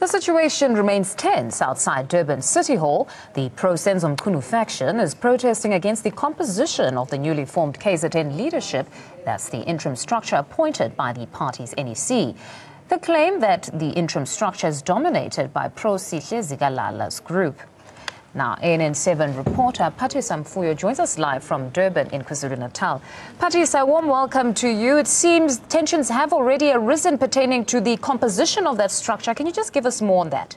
The situation remains tense outside Durban City Hall. The pro-Senzo Mchunu faction is protesting against the composition of the newly formed KZN leadership. That's the interim structure appointed by the party's NEC. They claim that the interim structure is dominated by pro-Sihle Zikalala's group. Now, ANN7 reporter Patisa Mfuyo joins us live from Durban in KwaZulu-Natal. Patisa, a warm welcome to you. It seems tensions have already arisen pertaining to the composition of that structure. Can you just give us more on that?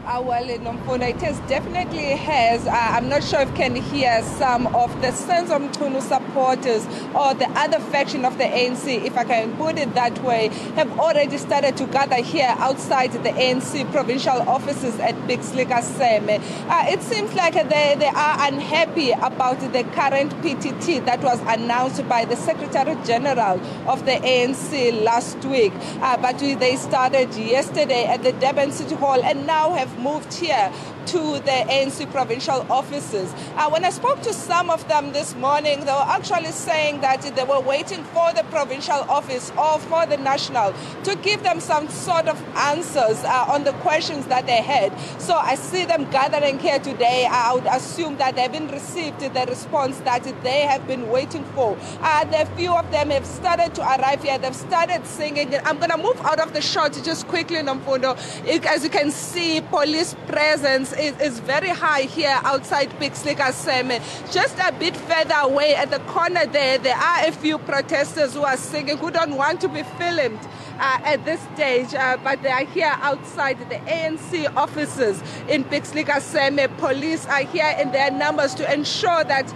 Well, it definitely has. I'm not sure if you can hear some of the Senzo Mchunu supporters or the other faction of the ANC, if I can put it that way, have already started to gather here outside the ANC provincial offices at KZN. It seems like they are unhappy about the current PTT that was announced by the Secretary General of the ANC last week. But they started yesterday at the Durban City Hall and now have moved here to the ANC provincial offices. When I spoke to some of them this morning, they were actually saying that they were waiting for the provincial office or for the national to give them some sort of answers on the questions that they had. So I see them gathering here today. I would assume that they haven't received the response that they have been waiting for. A few of them have started to arrive here. They've started singing. I'm going to move out of the shot just quickly, Nomfundo. As you can see, police presence is very high here outside KZN. Just a bit further away at the corner there are a few protesters who are singing, who don't want to be filmed at this stage, but they are here outside the ANC offices in KZN. Police are here in their numbers to ensure that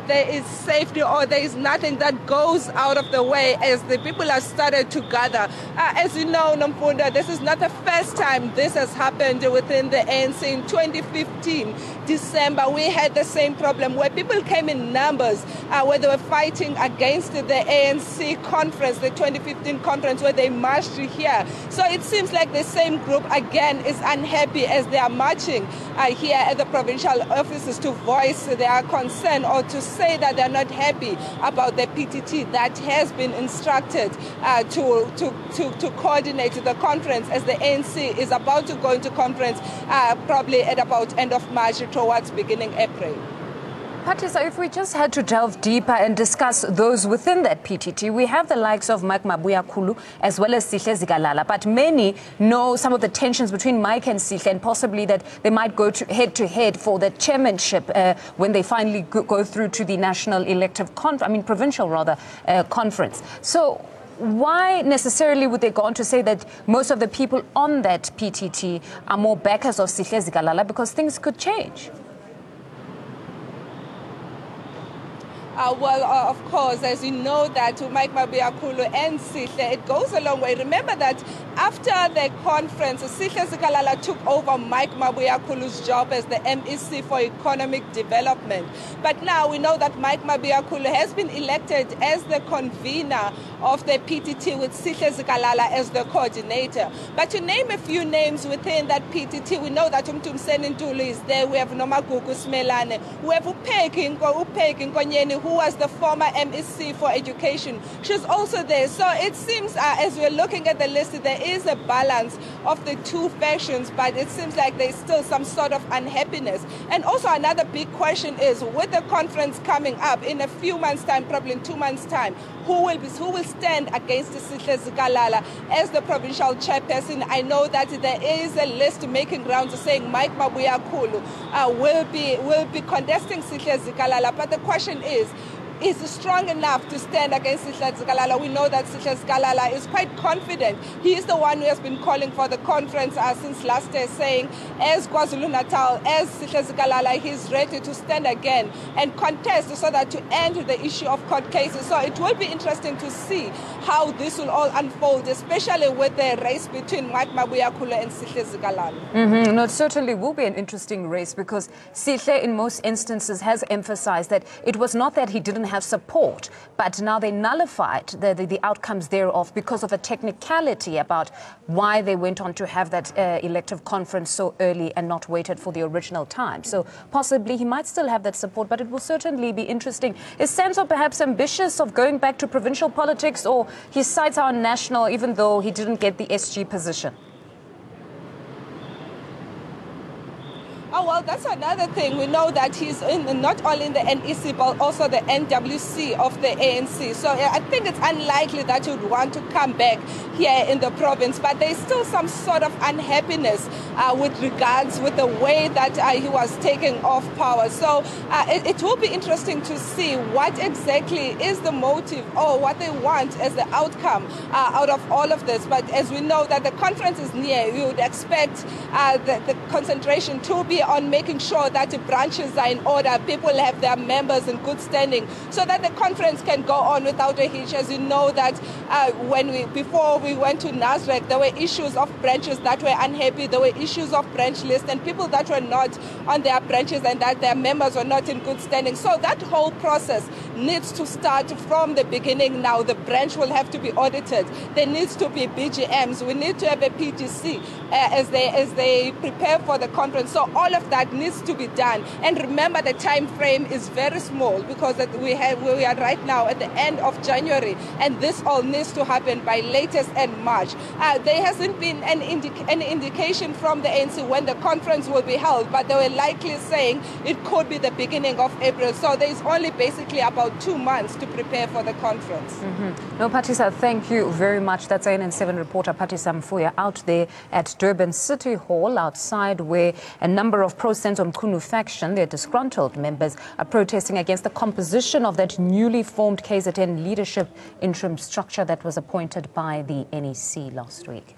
there is safety or there is nothing that goes out of the way as the people have started to gather. As you know, Nomfunda, this is not the first time this has happened within the ANC. In 2015, December, we had the same problem where people came in numbers where they were fighting against the ANC conference, the 2015 conference, where they marched here. So it seems like the same group again is unhappy as they are marching here at the provincial offices to voice their concern or to say that they're not happy about the PTT that has been instructed to coordinate the conference as the ANC is about to go into conference probably at about end of March towards beginning April. Patisa, if we just had to delve deeper and discuss those within that PTT, we have the likes of Mike Mabuyakhulu as well as Sihle Zikalala, but many know some of the tensions between Mike and Sihle and possibly that they might go to head for the chairmanship when they finally go through to the national elective provincial conference. So why necessarily would they go on to say that most of the people on that PTT are more backers of Sihle Zikalala, because things could change? Of course, as you know that Mike Mabuyakhulu and Sihle, it goes a long way. Remember that after the conference, Sihle Zikalala took over Mike Mabuyakhulu's job as the MEC for Economic Development. But now we know that Mike Mabuyakhulu has been elected as the convener of the PTT with Sihle Zikalala as the coordinator. But to name a few names within that PTT, we know that Umtumseni Ntuli is there. We have Nomagugu Smelane. We have Upeki Nkonyeni, who was the former MEC for Education. She's also there. So it seems as we're looking at the list, there is a balance of the two factions, but it seems like there's still some sort of unhappiness. And also another big question is, with the conference coming up in a few months' time, probably in 2 months' time, who will stand against Sihle Zikalala as the provincial chairperson? I know that there is a list making rounds saying Mike Mabuyakhulu will be contesting Sihle Zikalala, but the question is strong enough to stand against Sihle Zikalala? We know that Sihle Zikalala is quite confident. He is the one who has been calling for the conference since last year, saying as KwaZulu-Natal, as Sihle Zikalala, he's ready to stand again and contest so that to end the issue of court cases. So it will be interesting to see how this will all unfold, especially with the race between Mike Mabuyakhulu and Sihle Zikalala. No, it certainly will be an interesting race, because Sihle in most instances has emphasized that it was not that he didn't have support, but now they nullified the outcomes thereof because of a technicality about why they went on to have that elective conference so early and not waited for the original time. So possibly he might still have that support, but it will certainly be interesting. Is Senzo perhaps ambitious of going back to provincial politics, or his sights are on national even though he didn't get the SG position? Oh, well, that's another thing. We know that he's not only in the NEC, but also the NWC of the ANC. So I think it's unlikely that he would want to come back here in the province. But there's still some sort of unhappiness with regards with the way that he was taking off power. So it will be interesting to see what exactly is the motive or what they want as the outcome out of all of this. But as we know that the conference is near, you would expect the concentration to be on making sure that the branches are in order, people have their members in good standing, so that the conference can go on without a hitch. As you know that before we went to NASREC, there were issues of branches that were unhappy, there were issues of branch lists and people that were not on their branches and that their members were not in good standing. So that whole process needs to start from the beginning now. The branch will have to be audited. There needs to be BGMs. We need to have a PGC as they prepare for the conference. So all of that needs to be done. And remember, the time frame is very small because we are right now at the end of January, and this all needs to happen by latest end March. There hasn't been any indication from the ANC when the conference will be held, but they were likely saying it could be the beginning of April. So there is only basically about 2 months to prepare for the conference. No, Patisa, thank you very much. That's ANN7 reporter Patisa Mfuya out there at Durban City Hall, outside where a number of pro-Senzo Mchunu faction, their disgruntled members, are protesting against the composition of that newly formed KZN leadership interim structure that was appointed by the NEC last week.